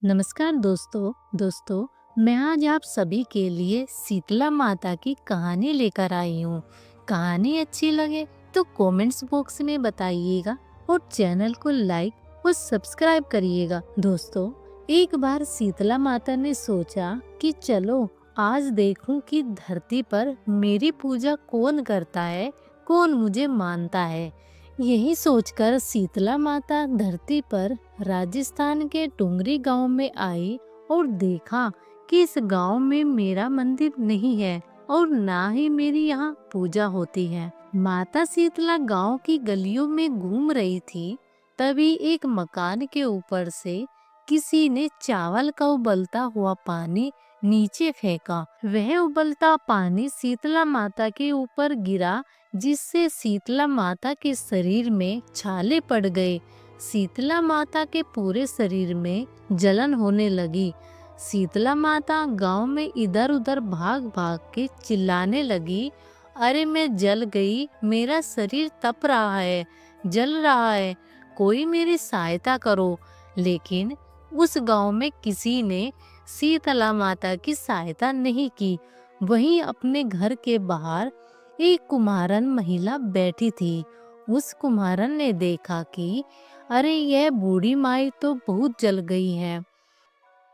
नमस्कार दोस्तों मैं आज आप सभी के लिए शीतला माता की कहानी लेकर आई हूँ। कहानी अच्छी लगे तो कमेंट्स बॉक्स में बताइएगा और चैनल को लाइक और सब्सक्राइब करिएगा। दोस्तों, एक बार शीतला माता ने सोचा कि चलो आज देखूं कि धरती पर मेरी पूजा कौन करता है, कौन मुझे मानता है। यही सोचकर शीतला माता धरती पर राजस्थान के डुंगरी गांव में आई और देखा कि इस गांव में मेरा मंदिर नहीं है और ना ही मेरी यहाँ पूजा होती है। माता शीतला गांव की गलियों में घूम रही थी, तभी एक मकान के ऊपर से किसी ने चावल का उबलता हुआ पानी नीचे फेंका। वह उबलता पानी शीतला माता के ऊपर गिरा, जिससे शीतला माता के शरीर में छाले पड़ गए। शीतला माता के पूरे शरीर में जलन होने लगी। शीतला माता गांव में इधर उधर भाग भाग के चिल्लाने लगी, अरे मैं जल गई, मेरा शरीर तप रहा है, जल रहा है, कोई मेरी सहायता करो। लेकिन उस गांव में किसी ने शीतला माता की सहायता नहीं की। वहीं अपने घर के बाहर एक कुम्हारन महिला बैठी थी। उस कुम्हारन ने देखा कि अरे यह बूढ़ी माई तो बहुत जल गई है,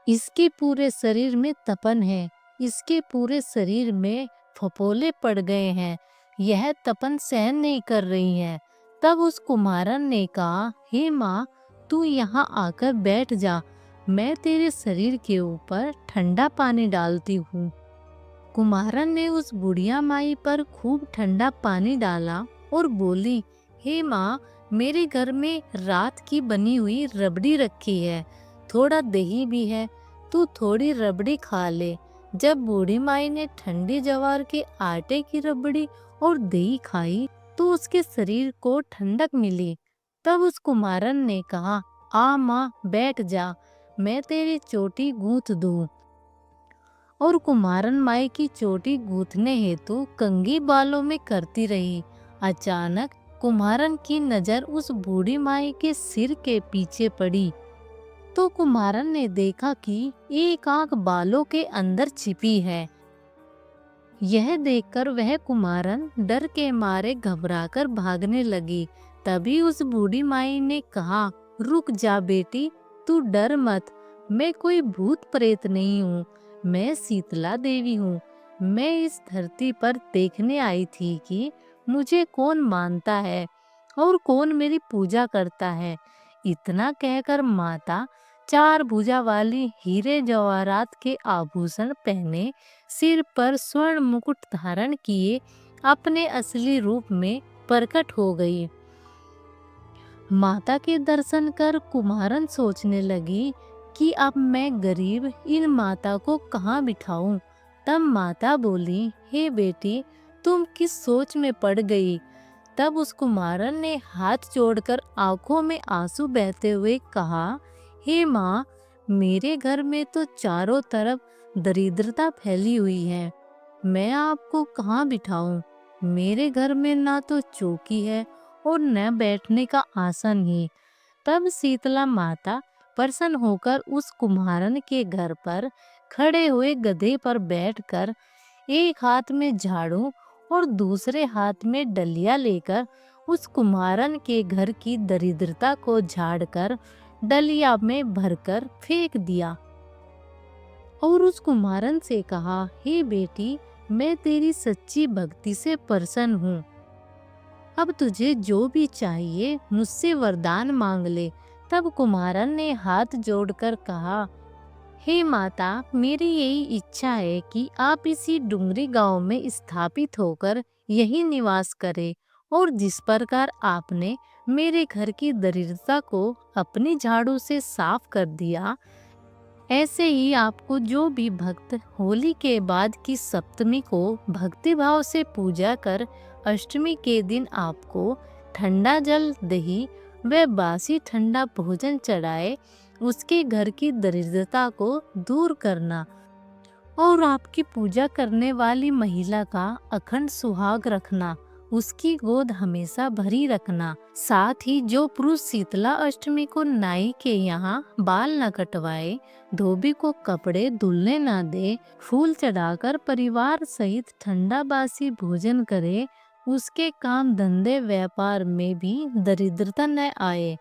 इसके पूरे शरीर में तपन है, इसके पूरे शरीर में फफोले पड़ गए हैं, यह तपन सहन नहीं कर रही है। तब उस कुम्हारन ने कहा, हे माँ, तू यहाँ आकर बैठ जा, मैं तेरे शरीर के ऊपर ठंडा पानी डालती हूँ। कुम्हारन ने उस बुढ़िया माई पर खूब ठंडा पानी डाला और बोली, हे माँ, मेरे घर में रात की बनी हुई रबड़ी रखी है, थोड़ा दही भी है, तू थोड़ी रबड़ी खा ले। जब बूढ़ी माई ने ठंडी ज्वार के आटे की रबड़ी और दही खाई तो उसके शरीर को ठंडक मिली। तब उस कुम्हारन ने कहा, आ माँ, बैठ जा, मैं तेरी चोटी गूंथ दूं। और कुम्हारन माई की चोटी गूंथने हेतु कंघी बालों में करती रही। अचानक कुम्हारन की नजर उस बूढ़ी माई के सिर के पीछे पड़ी, तो कुम्हारन ने देखा कि एक आंख बालों के अंदर छिपी है। यह देखकर वह कुम्हारन डर के मारे घबराकर भागने लगी। तभी उस बूढ़ी माई ने कहा, रुक जा बेटी, तू डर मत, मैं कोई भूत प्रेत नहीं हूँ, मैं शीतला देवी हूँ। मैं इस धरती पर देखने आई थी कि मुझे कौन मानता है और कौन मेरी पूजा करता है। इतना कहकर माता चार भुजा वाली हीरे जवाहरात के आभूषण पहने, सिर पर स्वर्ण मुकुट धारण किए अपने असली रूप में प्रकट हो गई। माता के दर्शन कर कुम्हारन सोचने लगी कि अब मैं गरीब इन माता को कहाँ बिठाऊं। तब माता बोली, हे बेटी, तुम किस सोच में पड़ गई। तब उस कुम्हारन ने हाथ जोड़कर आंखों में आंसू बहते हुए कहा, हे माँ, मेरे घर में तो चारों तरफ दरिद्रता फैली हुई है, मैं आपको कहाँ बिठाऊं। मेरे घर में ना तो चौकी है और न बैठने का आसन ही। तब शीतला माता प्रसन्न होकर उस कुम्हारन के घर पर खड़े हुए गधे पर बैठकर एक हाथ में झाड़ू और दूसरे हाथ में डलिया लेकर उस कुम्हारन के घर की दरिद्रता को झाड़कर डलिया में भरकर फेंक दिया और उस कुम्हारन से कहा, हे बेटी, मैं तेरी सच्ची भक्ति से प्रसन्न हूँ। अब तुझे जो भी चाहिए मुझसे वरदान मांग ले। तब कुम्हारन ने हाथ जोड़कर कहा, हे माता, मेरी यही इच्छा है कि आप इसी डुंगरी गांव में स्थापित होकर यही निवास करें और जिस प्रकार आपने मेरे घर की दरिद्रता को अपनी झाड़ू से साफ कर दिया, ऐसे ही आपको जो भी भक्त होली के बाद की सप्तमी को भक्ति भाव से पूजा कर अष्टमी के दिन आपको ठंडा जल, दही व बासी ठंडा भोजन चढ़ाए, उसके घर की दरिद्रता को दूर करना और आपकी पूजा करने वाली महिला का अखंड सुहाग रखना उसकी गोद हमेशा भरी रखना। साथ ही जो पुरुष शीतला अष्टमी को नाई के यहाँ बाल न कटवाए, धोबी को कपड़े धुलने न दे, फूल चढ़ाकर परिवार सहित ठंडा बासी भोजन करे, उसके काम धंधे व्यापार में भी दरिद्रता न आए।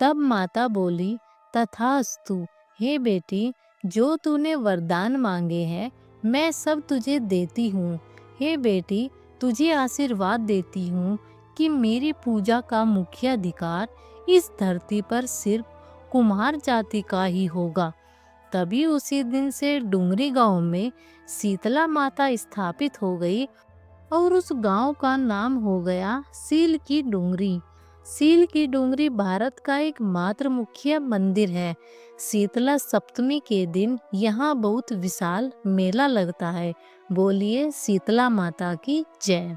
तब माता बोली, तथास्तु। हे बेटी, जो तूने वरदान मांगे हैं मैं सब तुझे देती हूँ। हे बेटी, तुझे आशीर्वाद देती हूँ कि मेरी पूजा का मुख्य अधिकार इस धरती पर सिर्फ कुम्हार जाति का ही होगा। तभी उसी दिन से डुंगरी गांव में शीतला माता स्थापित हो गई और उस गांव का नाम हो गया सील की डुंगरी। सील की डुंगरी भारत का एक मात्र मुख्य मंदिर है। शीतला सप्तमी के दिन यहाँ बहुत विशाल मेला लगता है। बोलिए शीतला माता की जय।